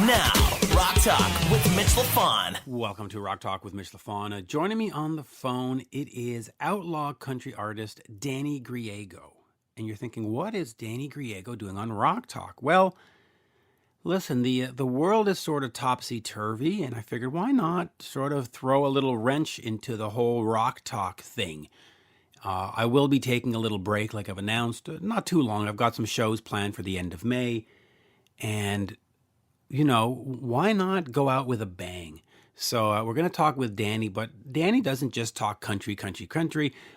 Now, Rock Talk with Mitch Lafon. Welcome to Rock Talk with Mitch Lafon. Joining me on the phone, it is outlaw country artist Danny Griego. And you're thinking, what is Danny Griego doing on Rock Talk? Well, listen, the world is sort of topsy-turvy, and I figured why not sort of throw a little wrench into the whole Rock Talk thing. I will be taking a little break, like I've announced, not too long. I've got some shows planned for the end of May, and you know, why not go out with a bang? So we're going to talk with Danny, but Danny doesn't just talk country.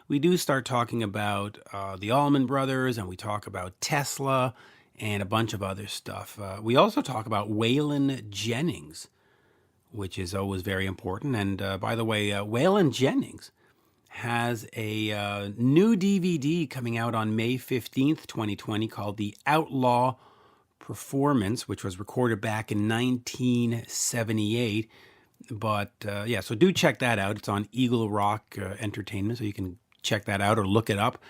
We do start talking about the Allman Brothers, and we talk about Tesla and a bunch of other stuff. We also talk about Waylon Jennings, which is always very important. And by the way, Waylon Jennings has a new DVD coming out on May 15th, 2020 called The Outlaw Performance, which was recorded back in 1978. But yeah, so do check that out. It's on Eagle Rock Entertainment, so you can check that out or look it up.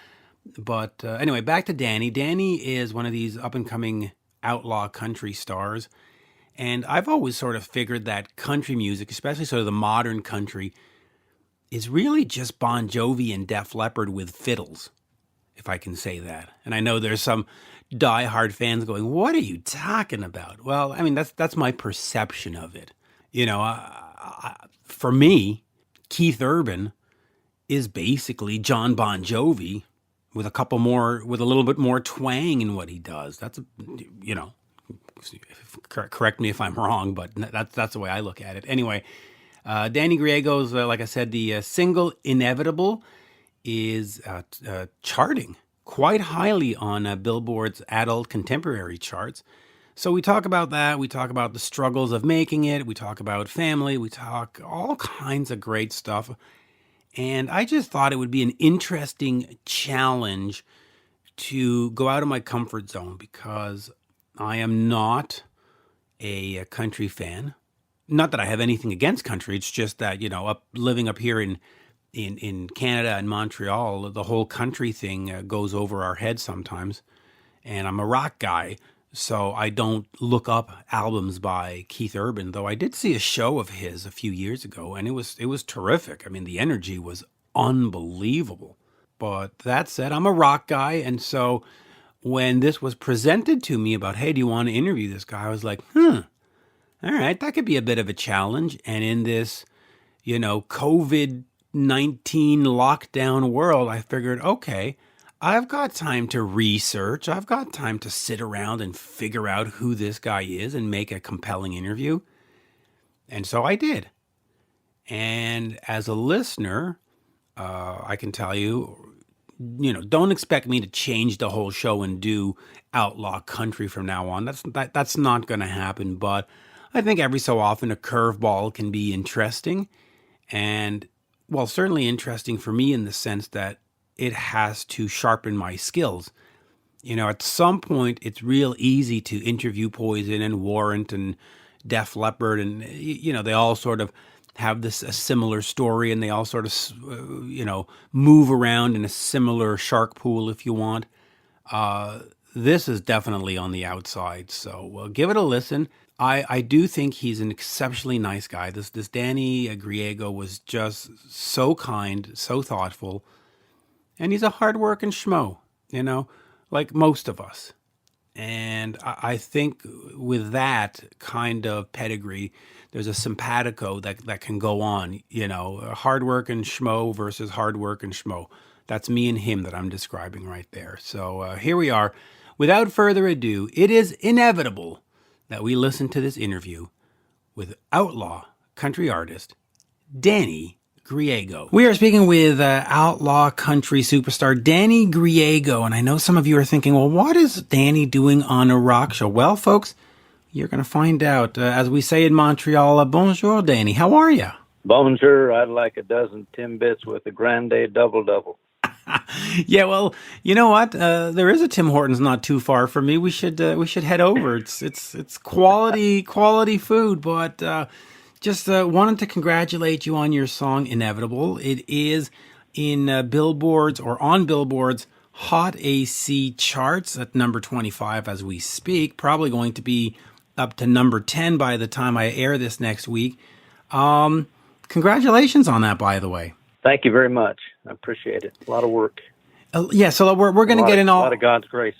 But anyway, back to Danny. Danny is one of these up-and-coming outlaw country stars. And I've always sort of figured that country music, especially sort of the modern country, is really just Bon Jovi and Def Leppard with fiddles, if I can say that. And I know there's some diehard fans going, what are you talking about? Well, I mean, that's my perception of it. You know, for me, Keith Urban is basically John Bon Jovi with a little bit more twang in what he does. That's, you know, correct me if I'm wrong, but that's the way I look at it. Anyway, Danny Griego's, like I said, the single Inevitable is charting quite highly on Billboard's adult contemporary charts. So we talk about that. We talk about the struggles of making it. We talk about family. We talk all kinds of great stuff. And I just thought it would be an interesting challenge to go out of my comfort zone because I am not a country fan. Not that I have anything against country. It's just that, you know, living up here in Canada and Montreal, the whole country thing goes over our heads sometimes. And I'm a rock guy, so I don't look up albums by Keith Urban, though I did see a show of his a few years ago, and it was terrific. I mean, the energy was unbelievable. But that said, I'm a rock guy, and so when this was presented to me about, hey, do you want to interview this guy? I was like, all right, that could be a bit of a challenge. And in this, you know, COVID-19 lockdown world, I figured, okay, I've got time to research. I've got time to sit around and figure out who this guy is and make a compelling interview. And so I did. And as a listener, I can tell you, you know, don't expect me to change the whole show and do outlaw country from now on. That's not going to happen. But I think every so often a curveball can be interesting. And well, certainly interesting for me in the sense that it has to sharpen my skills. You know, at some point, it's real easy to interview Poison and Warrant and Def Leppard, and, you know, they all sort of have a similar story, and they all sort of, you know, move around in a similar shark pool, if you want. This is definitely on the outside, so give it a listen. I do think he's an exceptionally nice guy. This Danny Griego was just so kind, so thoughtful, and he's a hard-working schmo, you know, like most of us. And I think with that kind of pedigree, there's a simpatico that can go on, you know, a hard-working schmo versus hard-working schmo. That's me and him that I'm describing right there. So here we are. Without further ado, it is inevitable that we listen to this interview with outlaw country artist Danny Griego. We are speaking with outlaw country superstar Danny Griego, and I know some of you are thinking, well, what is Danny doing on a rock show? Well, folks, you're going to find out. As we say in Montreal, bonjour, Danny. How are you? Bonjour. I'd like a dozen Timbits with a grande double-double. Yeah, well, you know what? There is a Tim Hortons not too far from me. We should head over. It's quality food, but just wanted to congratulate you on your song Inevitable. It is in Billboard's Hot AC charts at number 25 as we speak. Probably going to be up to number 10 by the time I air this next week. Congratulations on that, by the way. Thank you very much. I appreciate it. A lot of work. Yeah, so we're going to get in all... A lot of God's grace.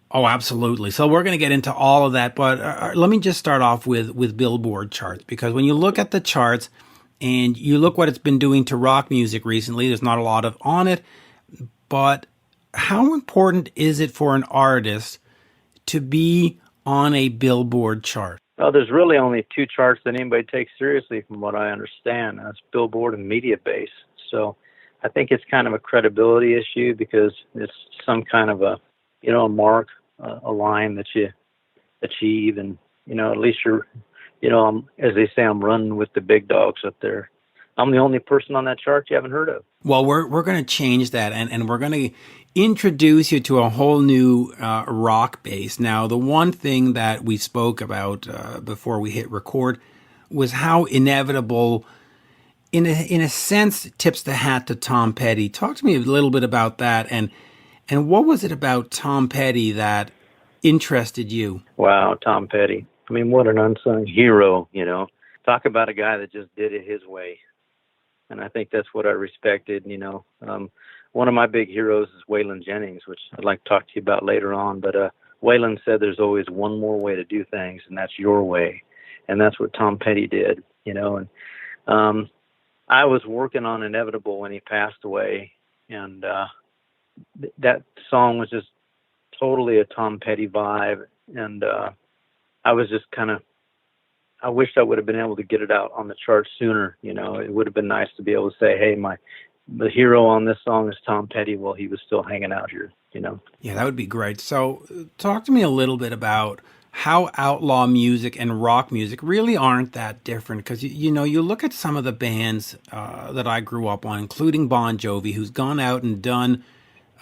Oh, absolutely. So we're going to get into all of that, but let me just start off with Billboard charts, because when you look at the charts and you look what it's been doing to rock music recently, there's not a lot on it, but how important is it for an artist to be on a Billboard chart? Well, there's really only two charts that anybody takes seriously from what I understand. That's Billboard and Mediabase. So I think it's kind of a credibility issue because it's some kind of a mark, a line that you achieve, and at least you're, as they say, I'm running with the big dogs up there. I'm the only person on that chart you haven't heard of. Well, we're going to change that, and we're going to introduce you to a whole new rock base. Now, the one thing that we spoke about before we hit record was how inevitable, in a sense, tips the hat to Tom Petty. Talk to me a little bit about that, and what was it about Tom Petty that interested you? Wow, Tom Petty. I mean, what an unsung hero, Talk about a guy that just did it his way. And I think that's what I respected, One of my big heroes is Waylon Jennings, which I'd like to talk to you about later on. But Waylon said there's always one more way to do things, and that's your way. And that's what Tom Petty did, And I was working on Inevitable when he passed away, and that song was just totally a Tom Petty vibe, and I was just I wished I would have been able to get it out on the charts sooner. It would have been nice to be able to say, hey, the hero on this song is Tom Petty while he was still hanging out here, Yeah, that would be great. So talk to me a little bit about how outlaw music and rock music really aren't that different, because you look at some of the bands that I grew up on, including Bon Jovi, who's gone out and done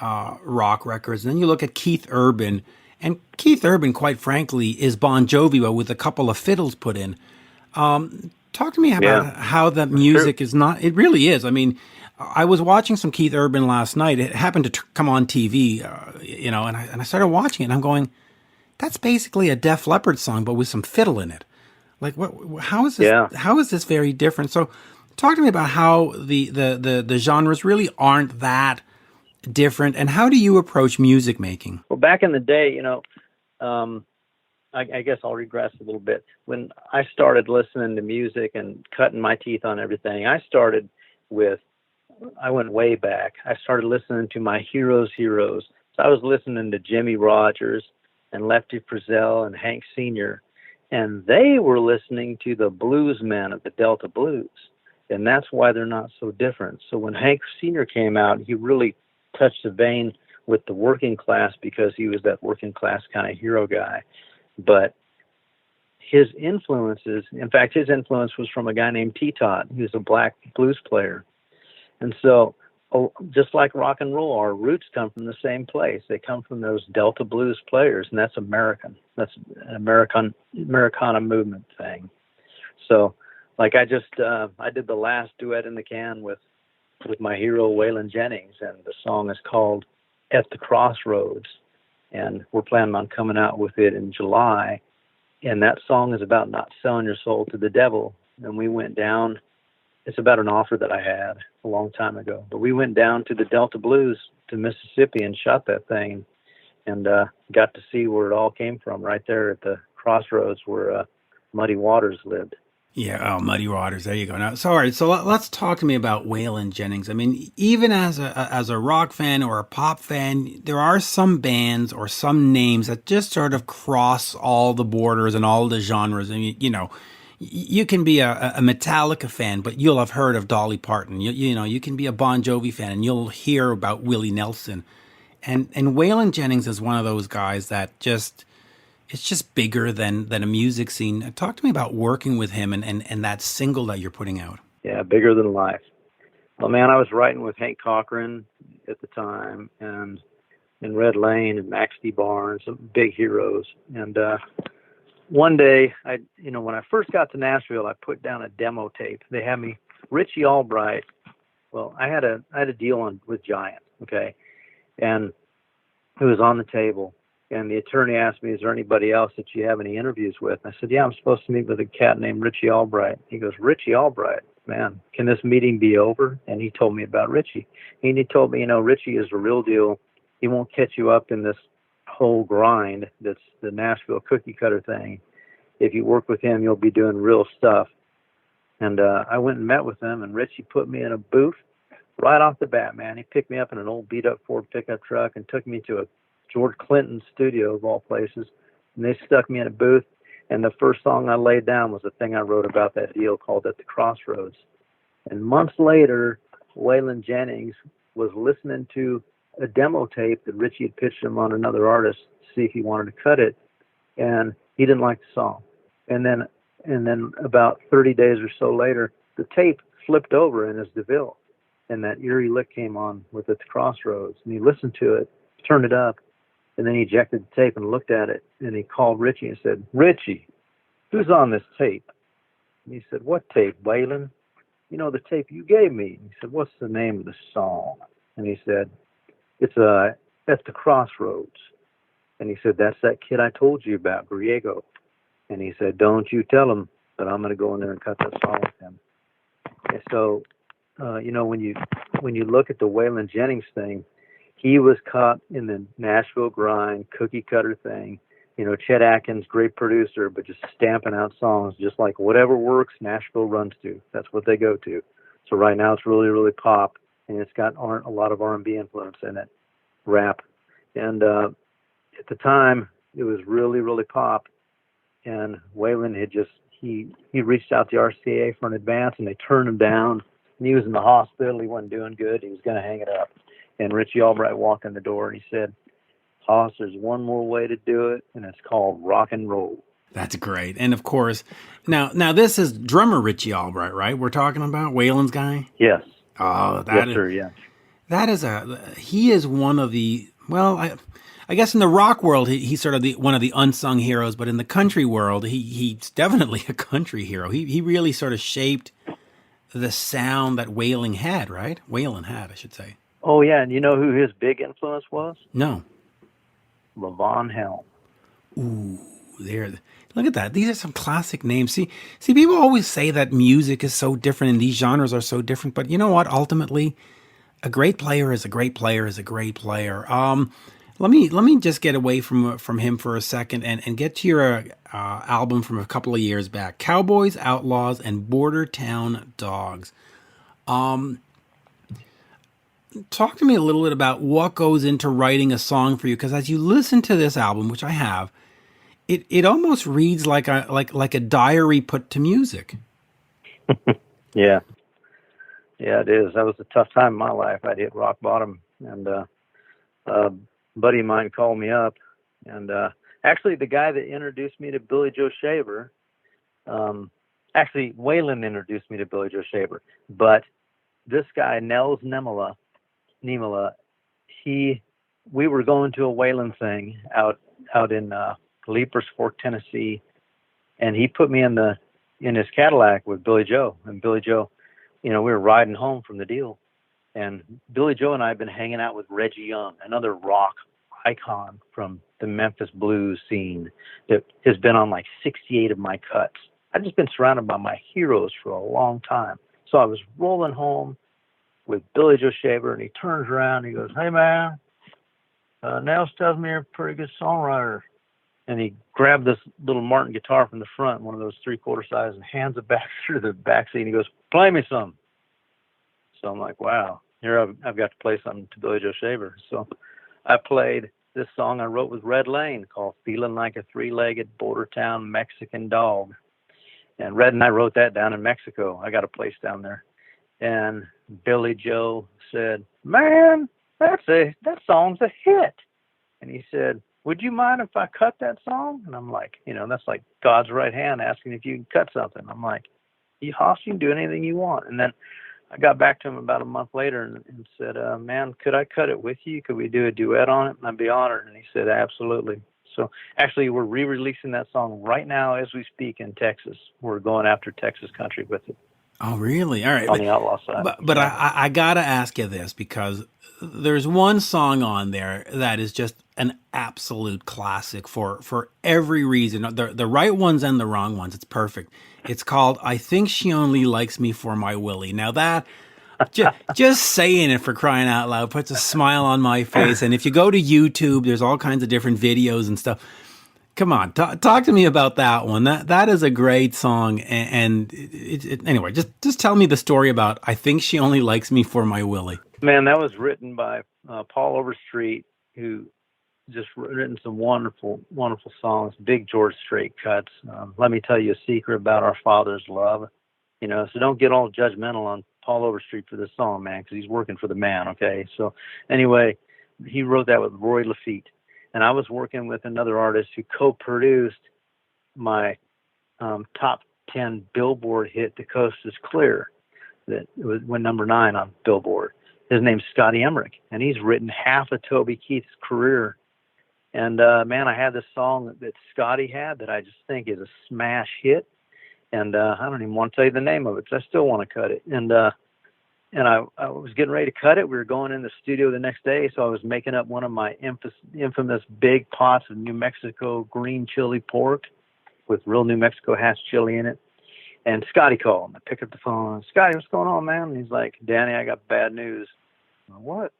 rock records, and then you look at Keith Urban, and Keith Urban, quite frankly, is Bon Jovi, but with a couple of fiddles put in. Talk to me about how that music is not. It really is. I mean, I was watching some Keith Urban last night. It happened to come on TV, and I started watching it, and I'm going, that's basically a Def Leppard song, but with some fiddle in it. Like, what? How is this? Yeah. How is this very different? So, talk to me about how the genres really aren't that different, and how do you approach music making? Well, back in the day, I guess I'll regress a little bit. When I started listening to music and cutting my teeth on everything, I went way back. I started listening to my heroes. So I was listening to Jimmy Rogers and Lefty Frizzell and Hank Sr., and they were listening to the blues men of the Delta Blues, and that's why they're not so different. So when Hank Sr. came out, he really touched the vein with the working class because he was that working class kind of hero guy. But his influence was from a guy named T-Tot, who's a black blues player. And so, just like rock and roll, our roots come from the same place. They come from those Delta blues players, and that's American. That's an Americana movement thing. So, like I did the last duet in the can with my hero Waylon Jennings, and the song is called At The Crossroads, and we're planning on coming out with it in July. And that song is about not selling your soul to the devil. And we went down. It's about an offer that I had a long time ago. But we went down to the Delta Blues to Mississippi and shot that thing, and got to see where it all came from right there at the crossroads where Muddy Waters lived. Yeah, Muddy Waters. There you go. Now, so all right. So let's talk to me about Waylon Jennings. I mean, even as a rock fan or a pop fan, there are some bands or some names that just sort of cross all the borders and all the genres. I mean, you can be a Metallica fan, but you'll have heard of Dolly Parton. You can be a Bon Jovi fan, and you'll hear about Willie Nelson. And Waylon Jennings is one of those guys that it's just bigger than a music scene. Talk to me about working with him and that single that you're putting out. Yeah, bigger than life. Well, man, I was writing with Hank Cochran at the time, and in Red Lane and Max D. Barnes, some big heroes. And one day, when I first got to Nashville, I put down a demo tape. They had me, Richie Albright. Well, I had a deal with Giant, okay, and it was on the table. And the attorney asked me, is there anybody else that you have any interviews with? And I said, yeah, I'm supposed to meet with a cat named Richie Albright. He goes, Richie Albright, man, can this meeting be over? And he told me about Richie. And he told me, Richie is the real deal. He won't catch you up in this whole grind that's the Nashville cookie cutter thing. If you work with him, you'll be doing real stuff. And I went and met with him, and Richie put me in a booth right off the bat, man. He picked me up in an old beat-up Ford pickup truck and took me to a George Clinton studio, of all places. And they stuck me in a booth, and the first song I laid down was the thing I wrote about that deal called At The Crossroads. And months later, Waylon Jennings was listening to a demo tape that Richie had pitched him on another artist to see if he wanted to cut it, and he didn't like the song. And then about 30 days or so later, the tape flipped over in his DeVille, and that eerie lick came on with At The Crossroads. And he listened to it, turned it up, and then he ejected the tape and looked at it, and he called Richie and said, Richie, who's on this tape? And he said, what tape, Waylon? The tape you gave me. And he said, what's the name of the song? And he said, it's At The Crossroads. And he said, that's that kid I told you about, Griego. And he said, don't you tell him, but I'm going to go in there and cut that song with him. And so, when you look at the Waylon Jennings thing, he was caught in the Nashville grind, cookie cutter thing. Chet Atkins, great producer, but just stamping out songs, just like whatever works, Nashville runs to. That's what they go to. So right now it's really, really pop, and it's got a lot of R&B influence in it, rap. And at the time, it was really, really pop. And Waylon had he reached out to RCA for an advance, and they turned him down. And he was in the hospital. He wasn't doing good. He was going to hang it up. And Richie Albright walked in the door, and he said, Hoss, there's one more way to do it, and it's called rock and roll. That's great. And of course, now this is drummer Richie Albright, right? We're talking about Waylon's guy? Yes. Oh, yes, sir, yeah. That is he is one of the, well, I guess in the rock world, he's sort of one of the unsung heroes, but in the country world, he's definitely a country hero. He really sort of shaped the sound that Waylon had, right? Waylon had, I should say. Oh, yeah, and you know who his big influence was? No. Levon Helm. Ooh, look at that. These are some classic names. See, people always say that music is so different and these genres are so different, but you know what? Ultimately, a great player is a great player is a great player. Let me just get away from him for a second and get to your album from a couple of years back, Cowboys, Outlaws, and Border Town Dogs. Talk to me a little bit about what goes into writing a song for you, because as you listen to this album, which I have, it almost reads like a diary put to music. Yeah, it is. That was a tough time in my life. I'd hit rock bottom, and a buddy of mine called me up, and actually the guy that introduced me to Billy Joe Shaver, actually Waylon introduced me to Billy Joe Shaver, but this guy Nels Nemela, we were going to a Waylon thing out in Leapers Fork, Tennessee, and he put me in his Cadillac with Billy Joe. And Billy Joe, we were riding home from the deal, and Billy Joe and I have been hanging out with Reggie Young, another rock icon from the Memphis blues scene that has been on like 68 of my cuts. I've just been surrounded by my heroes for a long time. So I was rolling home with Billy Joe Shaver, and he turns around and he goes, "Hey man, Nels tells me you're a pretty good songwriter." And he grabbed this little Martin guitar from the front, one of those 3/4 size, and hands it back through the back seat. And he goes, "Play me some." So I'm like, wow, here I've got to play something to Billy Joe Shaver. So I played this song I wrote with Red Lane called "Feeling Like a Three-Legged Border Town Mexican Dog." And Red and I wrote that down in Mexico. I got a place down there. And Billy Joe said, "Man, that song's a hit." And he said, "Would you mind if I cut that song?" And I'm like, that's like God's right hand asking if you can cut something. I'm like, Hoss, you can do anything you want. And then I got back to him about a month later and said, "Man, could I cut it with you? Could we do a duet on it?" And I'd be honored. And he said, "Absolutely." So actually, we're re-releasing that song right now as we speak in Texas. We're going after Texas country with it. Oh, really? All right. on the Outlaw side. But Yeah. I gotta ask you this because there's one song on there that is just an absolute classic for every reason. The right ones and the wrong ones. It's perfect. It's called "I Think She Only Likes Me for My Willie." Now that just saying it, for crying out loud, puts a smile on my face. And if you go to YouTube, there's all kinds of different videos and stuff. Come on, talk to me about that one. That is a great song, and anyway, just tell me the story about "I Think She Only Likes Me for My Willie." Man, that was written by Paul Overstreet, who just written some wonderful, wonderful songs. Big George Strait cuts. Let me tell you a secret about our Father's love. So don't get all judgmental on Paul Overstreet for this song, man, because he's working for the man. Okay, so anyway, he wrote that with Roy Lafitte. And I was working with another artist who co-produced my top 10 Billboard hit, "The Coast is Clear," that went number 9 on Billboard. His name's Scotty Emmerich, and he's written half of Toby Keith's career. And man, I had this song that Scotty had that I just think is a smash hit. And I don't even want to tell you the name of it, because I still want to cut it. And I was getting ready to cut it. We were going in the studio the next day, so I was making up one of my infamous big pots of New Mexico green chili pork with real New Mexico hash chili in it. And Scotty called. I picked up the phone. "Scotty, what's going on, man?" And he's like, "Danny, I got bad news." "What?"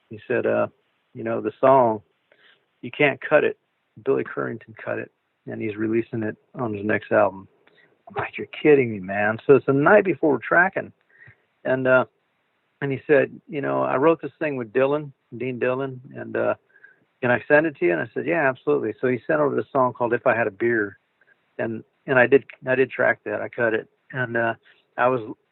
He said, the song, you can't cut it. Billy Currington cut it, and he's releasing it on his next album." I'm like, "You're kidding me, man." So it's the night before we're tracking. And he said, "I wrote this thing with Dean Dillon, and can I send it to you?" And I said, "Yeah, absolutely." So he sent over the song called "If I Had a Beer," and I did track that. I cut it, and I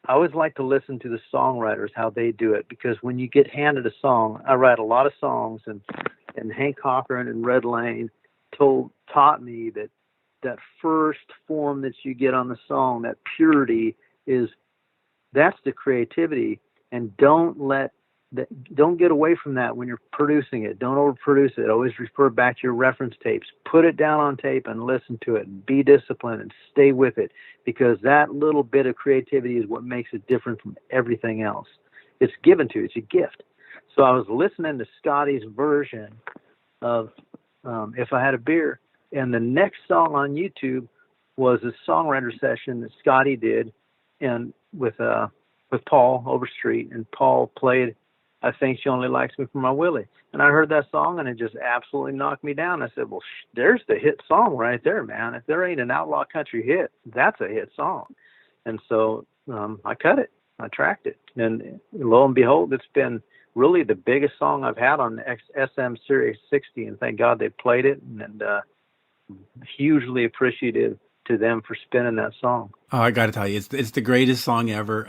always like to listen to the songwriters, how they do it, because when you get handed a song, I write a lot of songs, and Hank Cochran and Red Lane taught me that first form that you get on the song, that purity, that's the creativity. And don't get away from that when you're producing it. Don't overproduce it. Always refer back to your reference tapes. Put it down on tape and listen to it, and be disciplined and stay with it, because that little bit of creativity is what makes it different from everything else. It's given to you. It's a gift. So I was listening to Scotty's version of "If I Had a Beer," and the next song on YouTube was a songwriter session that Scotty did, and with Paul Overstreet, and Paul played "I Think She Only Likes Me for My Willie." And I heard that song, and it just absolutely knocked me down. I said, "Well, there's the hit song right there, man. If there ain't an Outlaw Country hit, that's a hit song." And so I cut it. I tracked it. And lo and behold, it's been really the biggest song I've had on the SM Series 60, and thank God they played it, and hugely appreciative to them for spinning that song. Oh, I got to tell you, it's the greatest song ever.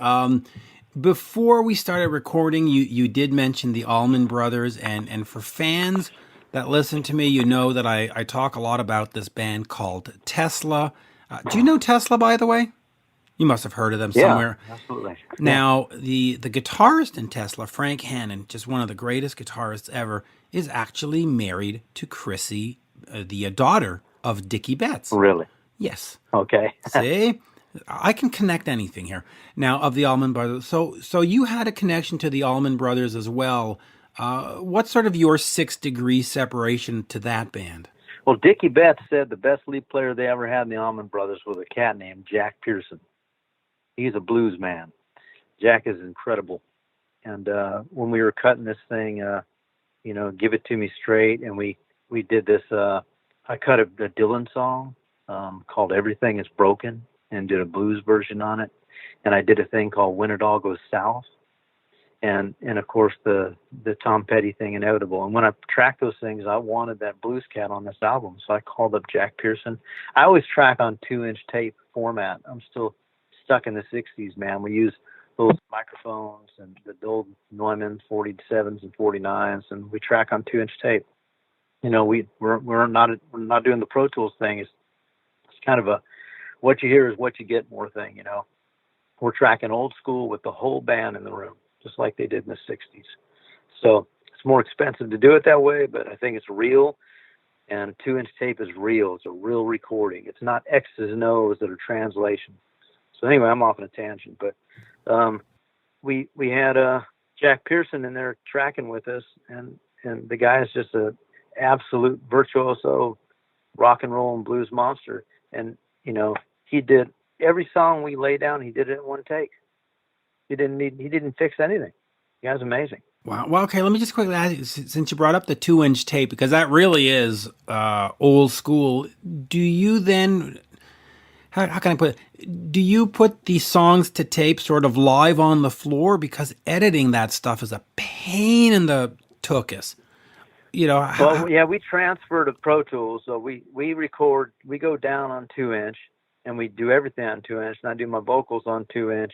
Before we started recording, you did mention the Allman Brothers, and for fans that listen to me, you know that I talk a lot about this band called Tesla. Do you know Tesla, by the way? You must have heard of them somewhere. Yeah, absolutely. Now, the guitarist in Tesla, Frank Hannon, just one of the greatest guitarists ever, is actually married to Chrissy, the daughter of Dickey Betts. Really? Yes. Okay. See? I can connect anything here. Now, of the Allman Brothers. So you had a connection to the Allman Brothers as well. What's sort of your 6-degree separation to that band? Well, Dickey Betts said the best lead player they ever had in the Allman Brothers was a cat named Jack Pearson. He's a blues man. Jack is incredible. And when we were cutting this thing, Give It To Me Straight, and we did this, I cut a Dylan song called Everything Is Broken, and did a blues version on it. And I did a thing called When It All Goes South. And of course the Tom Petty thing, Inevitable. And when I tracked those things, I wanted that blues cat on this album. So I called up Jack Pearson. I always track on 2-inch tape format. I'm still stuck in the 60s, man. We use those microphones and the old Neumann 47s and 49s, and we track on 2-inch tape. We're not doing the Pro Tools thing. It's kind of a what you hear is what you get more thing. We're tracking old school with the whole band in the room, just like they did in the 60s. So it's more expensive to do it that way, but I think it's real. And 2-inch tape is real. It's a real recording. It's not X's and O's that are translation. So anyway, I'm off on a tangent, but we had Jack Pearson in there tracking with us, and the guy is just a absolute virtuoso rock and roll and blues monster. And he did every song we lay down. He did it in one take. He didn't fix anything. The guy's amazing. Wow. Well, okay. Let me just quickly ask you, since you brought up the 2-inch tape, because that really is old school. Do you then? How can I put it? Do you put these songs to tape sort of live on the floor? Because editing that stuff is a pain in the tuchus. Well, yeah, we transfer to Pro Tools, so we record. We go down on 2-inch, and we do everything on 2-inch. And I do my vocals on 2-inch,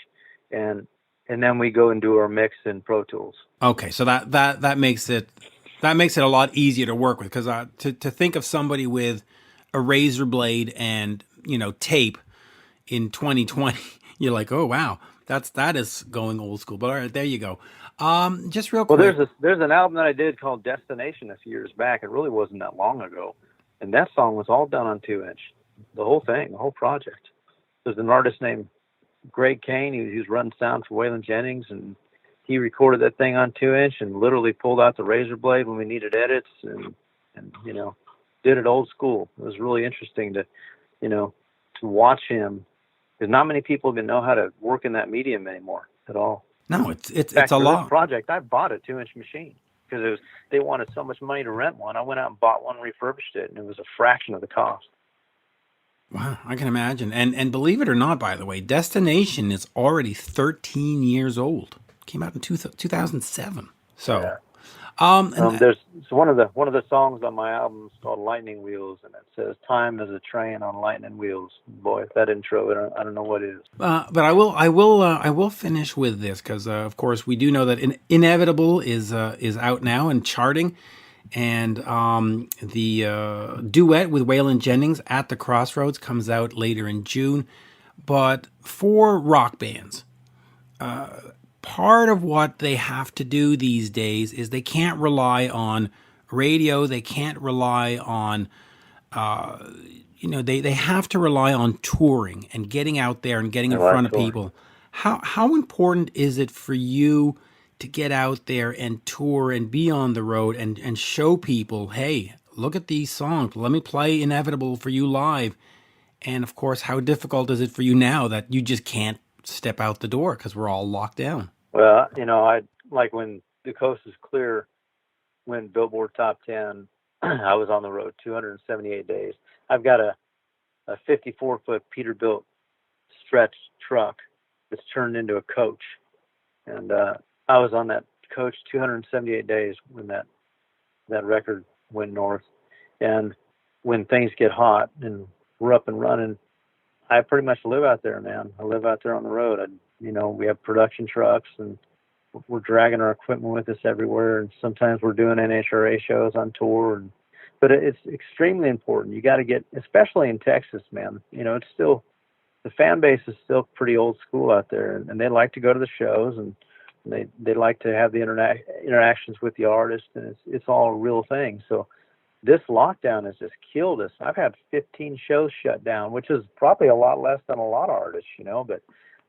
and then we go and do our mix in Pro Tools. Okay, so that makes it a lot easier to work with, because to think of somebody with a razor blade and tape in 2020, you're like, oh wow, that is going old school. But all right, there you go. Just real quick. Well, there's an album that I did called Destination a few years back. It really wasn't that long ago, and that song was all done on 2-inch, the whole thing, the whole project. There's an artist named Greg Kane. He was running sound for Waylon Jennings, and he recorded that thing on 2-inch and literally pulled out the razor blade when we needed edits, and did it old school. It was really interesting to watch him, because not many people even know how to work in that medium anymore at all. No, it's fact, a lot. This project, I bought a 2-inch machine because they wanted so much money to rent one. I went out and bought one, refurbished it, and it was a fraction of the cost. Wow, I can imagine. And believe it or not, by the way, Destination is already 13 years old. Came out in 2007. So, yeah. And there's one of the songs on my album is called Lightning Wheels, and it says "Time is a train on lightning wheels." Boy, that intro, I don't know what it is. But I will finish with this, because of course we do know that Inevitable is out now and charting, and the duet with Waylon Jennings, At The Crossroads, comes out later in June. But for rock bands, part of what they have to do these days is they can't rely on radio. They can't rely on, they have to rely on touring and getting out there and getting in front of people. How important is it for you to get out there and tour and be on the road and show people, hey, look at these songs. Let me play Inevitable for you live. And of course, how difficult is it for you now that you just can't step out the door because we're all locked down? Well, I like when The Coast Is Clear went Billboard Top 10, I was on the road 278 days. I've got a 54-foot Peterbilt stretch truck that's turned into a coach. And I was on that coach 278 days when that record went north. And when things get hot and we're up and running, I pretty much live out there, man. I live out there on the road. We have production trucks, and we're dragging our equipment with us everywhere. And sometimes we're doing NHRA shows on tour. But it's extremely important. You got to get, especially in Texas, man. It's still, the fan base is still pretty old school out there, and they like to go to the shows, and they like to have the interactions with the artist, and it's all a real thing. So this lockdown has just killed us. I've had 15 shows shut down, which is probably a lot less than a lot of artists, but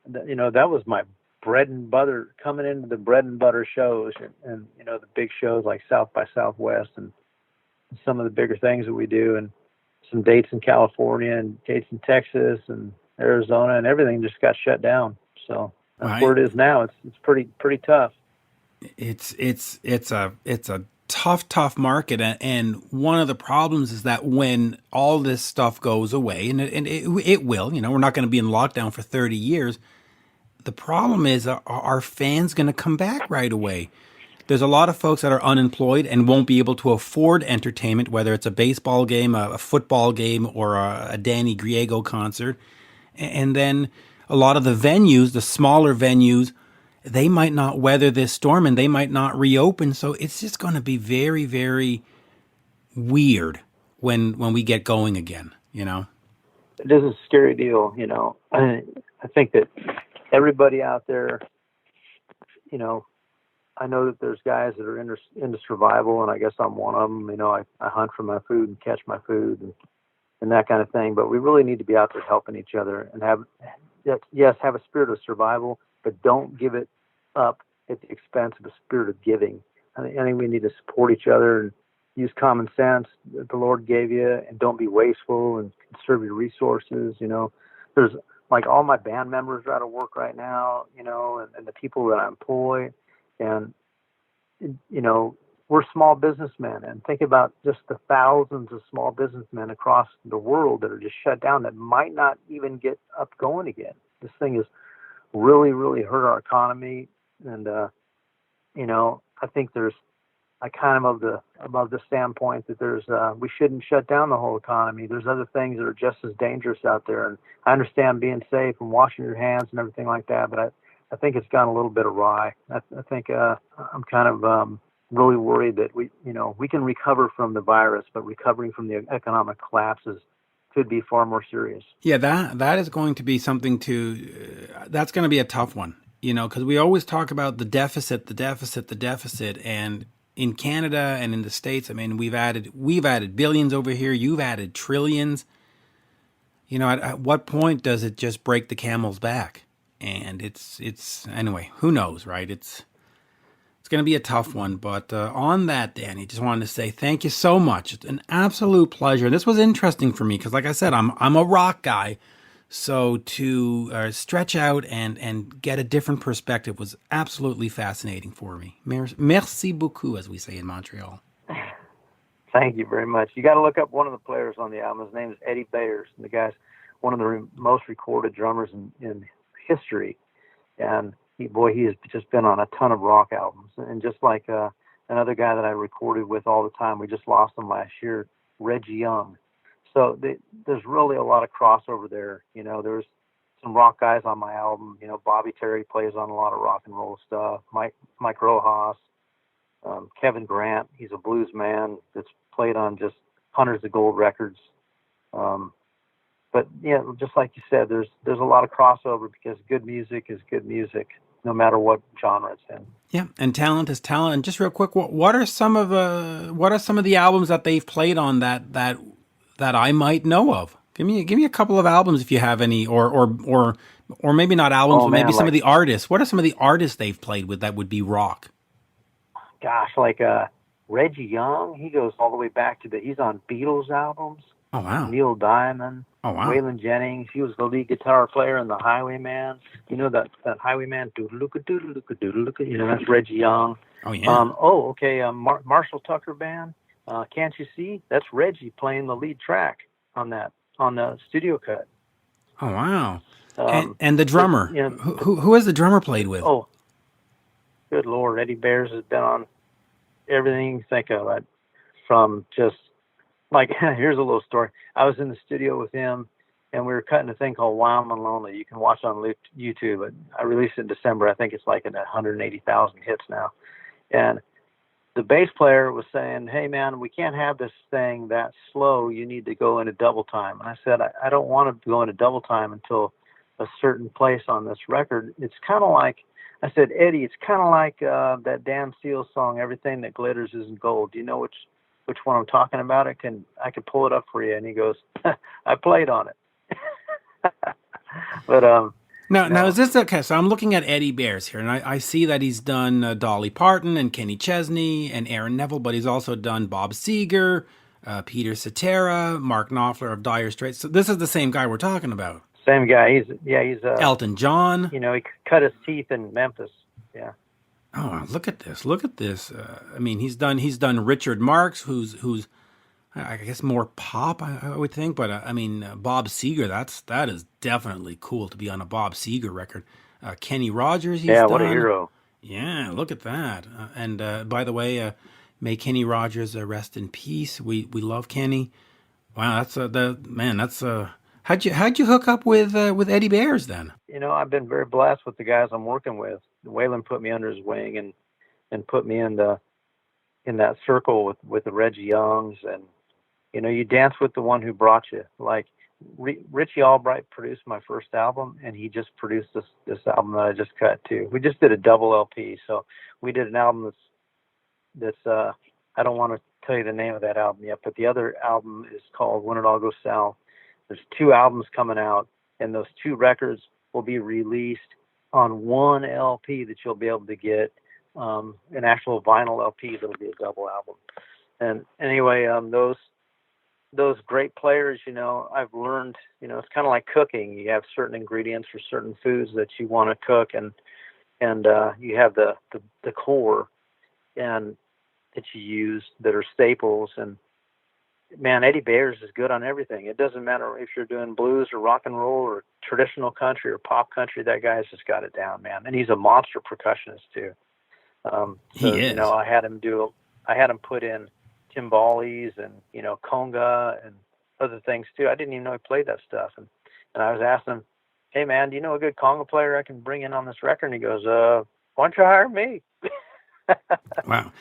that was my bread and butter, coming into the bread and butter shows, and the big shows like South by Southwest and some of the bigger things that we do, and some dates in California and dates in Texas and Arizona, and everything just got shut down. So that's where it is now. It's pretty tough. It's a tough market, and one of the problems is that when all this stuff goes away, and it will, we're not going to be in lockdown for 30 years. The problem is, are fans going to come back right away? There's a lot of folks that are unemployed and won't be able to afford entertainment, whether it's a baseball game, a football game, or a Danny Griego concert. And then a lot of the venues, the smaller venues, they might not weather this storm and they might not reopen. So it's just going to be very, very weird when we get going again, It is a scary deal, I think that everybody out there, I know that there's guys that are into survival, and I guess I'm one of them. I hunt for my food and catch my food and that kind of thing. But we really need to be out there helping each other and yes, have a spirit of survival, but don't give it up at the expense of a spirit of giving. I think we need to support each other and use common sense that the Lord gave you, and don't be wasteful and conserve your resources. There's like all my band members are out of work right now, and the people that I employ, and we're small businessmen, and think about just the thousands of small businessmen across the world that are just shut down that might not even get up going again. This thing has really, really hurt our economy. And, I think I kind of above the standpoint that we shouldn't shut down the whole economy. There's other things that are just as dangerous out there. And I understand being safe and washing your hands and everything like that, but I think it's gone a little bit awry. I think I'm kind of really worried that we can recover from the virus, but recovering from the economic collapses could be far more serious. Yeah, that is going to be something that's going to be a tough one, because we always talk about the deficit, and in Canada and in the States, I mean, we've added billions over here. You've added trillions. At what point does it just break the camel's back? And it's anyway, who knows, right? It's going to be a tough one. But on that, Danny, just wanted to say thank you so much. It's an absolute pleasure. This was interesting for me because, like I said, I'm a rock guy. So to stretch out and get a different perspective was absolutely fascinating for me. Merci beaucoup, as we say in Montreal. Thank you very much. You got to look up one of the players on the album. His name is Eddie Bayers, and the guy's one of the most recorded drummers in history. And he has just been on a ton of rock albums. And just like another guy that I recorded with all the time, we just lost him last year, Reggie Young. So there's really a lot of crossover there. There's some rock guys on my album. Bobby Terry plays on a lot of rock and roll stuff. Mike Rojas, Kevin Grant. He's a blues man that's played on just hundreds of gold records. But yeah, just like you said, there's a lot of crossover because good music is good music, no matter what genre it's in. Yeah, and talent is talent. And just real quick, what are some of the albums that they've played on that I might know of? Give me a couple of albums if you have any, or maybe not albums, but maybe some of the artists. What are some of the artists they've played with that would be rock? Gosh, like Reggie Young, he goes all the way back he's on Beatles albums. Oh wow. Neil Diamond. Oh wow. Waylon Jennings, he was the lead guitar player in the Highwayman. That Highwayman, doodle-looka, that's Reggie Young. Oh yeah. Marshall Tucker Band. Can't You See? That's Reggie playing the lead track on the studio cut. Oh wow. And the drummer. Who has the drummer played with? Oh, good Lord. Eddie Bayers has been on everything you think of it, from just like, here's a little story. I was in the studio with him, and we were cutting a thing called Wild and Lonely. You can watch on YouTube. I released it in December. I think it's like at 180,000 hits now. And the bass player was saying, hey, man, we can't have this thing that slow. You need to go into double time. And I said, I don't want to go into double time until a certain place on this record. It's kind of like, I said, Eddie, it's kind of like that Dan Seals song, Everything That Glitters Isn't Gold. Do you know which one I'm talking about? I can pull it up for you. And he goes, I played on it. But now is this okay? So I'm looking at Eddie Bayers here, and I see that he's done Dolly Parton and Kenny Chesney and Aaron Neville, but he's also done Bob Seger, Peter Cetera, Mark Knopfler of Dire Straits. So this is the same guy we're talking about. Same guy. He's Elton John. He cut his teeth in Memphis. Yeah. Oh, look at this! I mean, he's done Richard Marx, who's I guess more pop, I would think. But I mean, Bob Seger, that is definitely cool to be on a Bob Seger record. Kenny Rogers, what a hero! Yeah, look at that. And by the way, may Kenny Rogers rest in peace. We love Kenny. Wow, that's how'd you hook up with Eddie Bayers then? I've been very blessed with the guys I'm working with. Waylon put me under his wing and put me in that circle with the Reggie Youngs, and you dance with the one who brought you. Like Richie Albright produced my first album, and he just produced this album that I just cut too. We just did a double LP, so we did an album that's I don't want to tell you the name of that album yet, but the other album is called When It All Goes South. There's 2 albums coming out, and those 2 records will be released on one LP that you'll be able to get, an actual vinyl LP that'll be a double album. And anyway, those great players, I've learned, it's kind of like cooking. You have certain ingredients for certain foods that you want to cook, and you have the core and that you use that are staples. And man, Eddie Bayers is good on everything. It doesn't matter if you're doing blues or rock and roll or traditional country or pop country. That guy's just got it down, man. And he's a monster percussionist too. He is. I had him put in timbales and, conga and other things too. I didn't even know he played that stuff. And I was asking him, hey man, do you know a good conga player I can bring in on this record? And he goes, why don't you hire me? Wow.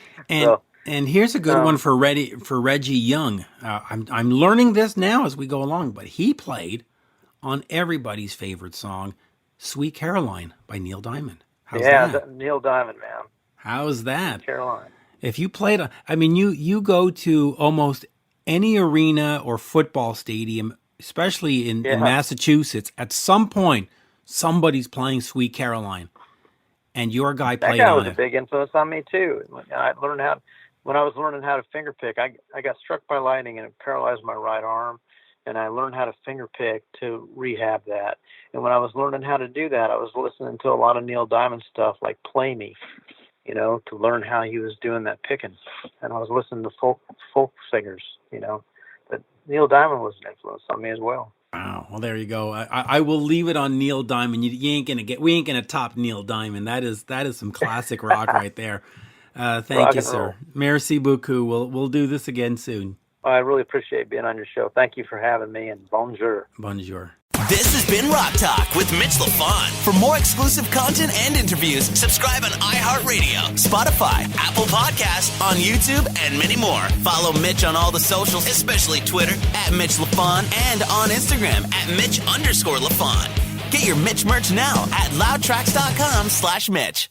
And here's a good one for Reggie Young. I'm learning this now as we go along, but he played on everybody's favorite song, Sweet Caroline by Neil Diamond. How's that? Neil Diamond, man. How's that? Caroline. If you played, you go to almost any arena or football stadium, especially in Massachusetts, at some point, somebody's playing Sweet Caroline. And your guy played on it. That guy was a big influence on me, too. When I was learning how to finger pick, I got struck by lightning and it paralyzed my right arm. And I learned how to finger pick to rehab that. And when I was learning how to do that, I was listening to a lot of Neil Diamond stuff like Play Me, to learn how he was doing that picking. And I was listening to folk singers, But Neil Diamond was an influence on me as well. Wow. Well, there you go. I will leave it on Neil Diamond. We ain't gonna top Neil Diamond. That is some classic rock right there. Thank rock you, sir. Roll. Merci beaucoup. We'll do this again soon. I really appreciate being on your show. Thank you for having me, and bonjour. Bonjour. This has been Rock Talk with Mitch Lafon. For more exclusive content and interviews, subscribe on iHeartRadio, Spotify, Apple Podcasts, on YouTube, and many more. Follow Mitch on all the socials, especially Twitter, at Mitch Lafon, and on Instagram, at Mitch_Lafon. Get your Mitch merch now at loudtracks.com/Mitch.